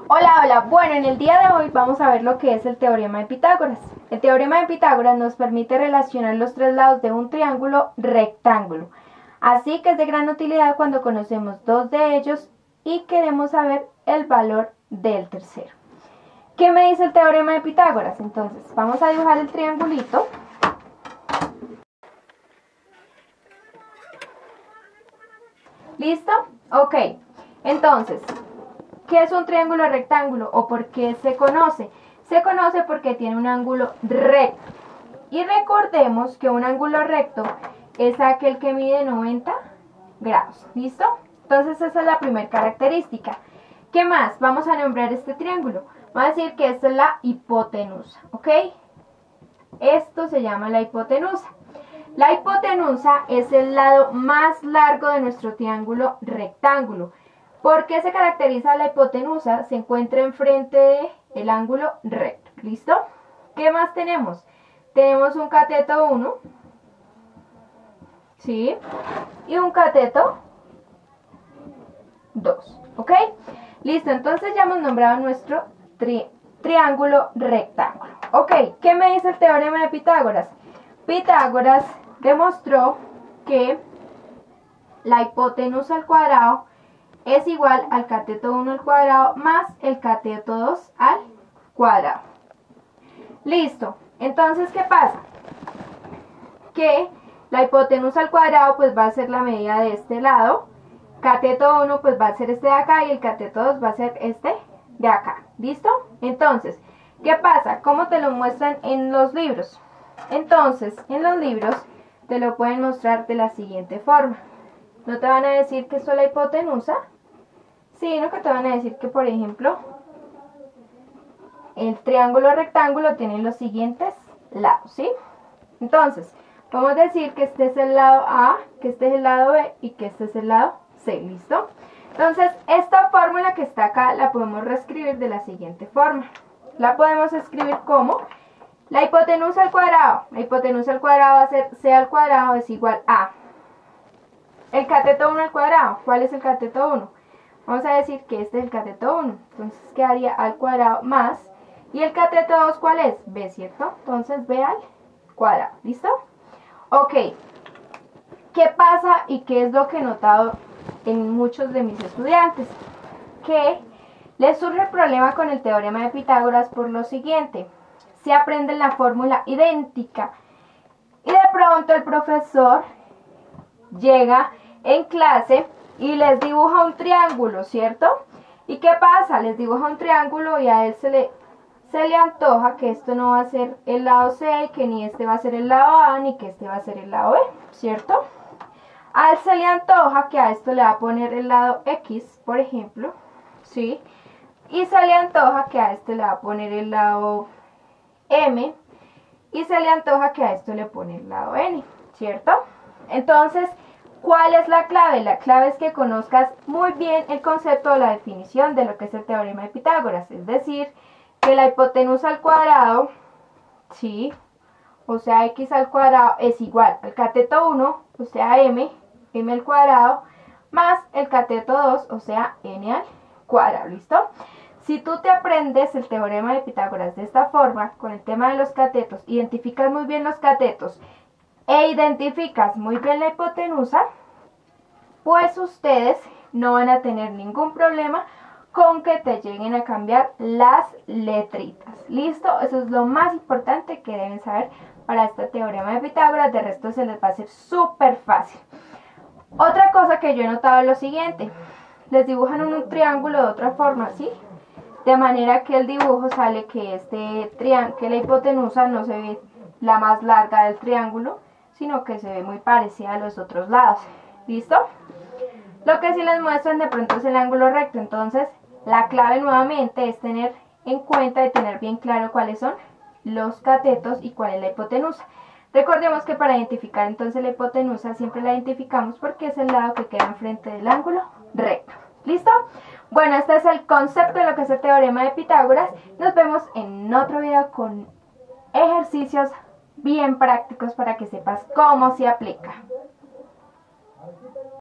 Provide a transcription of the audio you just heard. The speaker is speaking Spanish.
Hola, hola. Bueno, en el día de hoy vamos a ver lo que es el teorema de Pitágoras. El teorema de Pitágoras nos permite relacionar los tres lados de un triángulo rectángulo. Así que es de gran utilidad cuando conocemos dos de ellos y queremos saber el valor del tercero. ¿Qué me dice el teorema de Pitágoras? Entonces, vamos a dibujar el triangulito. ¿Listo? Ok. Entonces, ¿qué es un triángulo rectángulo o por qué se conoce? Se conoce porque tiene un ángulo recto. Y recordemos que un ángulo recto es aquel que mide 90 grados. ¿Listo? Entonces esa es la primera característica. ¿Qué más? Vamos a nombrar este triángulo. Vamos a decir que esta es la hipotenusa. ¿Ok? Esto se llama la hipotenusa. La hipotenusa es el lado más largo de nuestro triángulo rectángulo. ¿Por qué se caracteriza la hipotenusa? Se encuentra enfrente del ángulo recto. ¿Listo? ¿Qué más tenemos? Tenemos un cateto 1, ¿sí? Y un cateto 2, ¿ok? Listo, entonces ya hemos nombrado nuestro triángulo rectángulo. Ok, ¿qué me dice el teorema de Pitágoras? Pitágoras demostró que la hipotenusa al cuadrado es igual al cateto 1 al cuadrado más el cateto 2 al cuadrado. Listo. Entonces, ¿qué pasa? Que la hipotenusa al cuadrado pues va a ser la medida de este lado. Cateto 1 pues va a ser este de acá y el cateto 2 va a ser este de acá. ¿Listo? Entonces, ¿qué pasa? ¿Cómo te lo muestran en los libros? Entonces, en los libros te lo pueden mostrar de la siguiente forma. No te van a decir que esto es la hipotenusa, sino que te van a decir que, por ejemplo, el triángulo rectángulo tiene los siguientes lados, ¿sí? Entonces, podemos decir que este es el lado A, que este es el lado B y que este es el lado C, ¿listo? Entonces, esta fórmula que está acá la podemos reescribir de la siguiente forma. La podemos escribir como la hipotenusa al cuadrado. La hipotenusa al cuadrado va a ser C al cuadrado es igual a el cateto 1 al cuadrado. ¿Cuál es el cateto 1? Vamos a decir que este es el cateto 1. Entonces quedaría al cuadrado más. ¿Y el cateto 2 cuál es? B, ¿cierto? Entonces B al cuadrado. ¿Listo? Ok. ¿Qué pasa y qué es lo que he notado en muchos de mis estudiantes? Que les surge el problema con el teorema de Pitágoras por lo siguiente. Se aprende la fórmula idéntica y de pronto el profesor llega en clase y les dibuja un triángulo, ¿cierto? ¿Y qué pasa? Les dibuja un triángulo y a él se le antoja que esto no va a ser el lado C, que ni este va a ser el lado A, ni que este va a ser el lado B, ¿cierto? A él se le antoja que a esto le va a poner el lado X, por ejemplo, ¿sí? Y se le antoja que a este le va a poner el lado M, y se le antoja que a esto le pone el lado N, ¿cierto? Entonces, ¿cuál es la clave? La clave es que conozcas muy bien el concepto de la definición de lo que es el teorema de Pitágoras, es decir, que la hipotenusa al cuadrado, ¿sí? O sea, x al cuadrado es igual al cateto 1, o sea, m al cuadrado, más el cateto 2, o sea, n al cuadrado, ¿listo? Si tú te aprendes el teorema de Pitágoras de esta forma, con el tema de los catetos, identificas muy bien los catetos e identificas muy bien la hipotenusa, pues ustedes no van a tener ningún problema con que te lleguen a cambiar las letritas. ¿Listo? Eso es lo más importante que deben saber para este teorema de Pitágoras. De resto se les va a hacer súper fácil. Otra cosa que yo he notado es lo siguiente. Les dibujan un triángulo de otra forma, ¿sí? De manera que el dibujo sale que que la hipotenusa no se ve la más larga del triángulo, sino que se ve muy parecida a los otros lados. ¿Listo? Lo que sí les muestran de pronto es el ángulo recto. Entonces, la clave nuevamente es tener en cuenta y tener bien claro cuáles son los catetos y cuál es la hipotenusa. Recordemos que para identificar entonces la hipotenusa siempre la identificamos porque es el lado que queda enfrente del ángulo recto. ¿Listo? Bueno, este es el concepto de lo que es el teorema de Pitágoras. Nos vemos en otro video con ejercicios bien prácticos para que sepas cómo se aplica.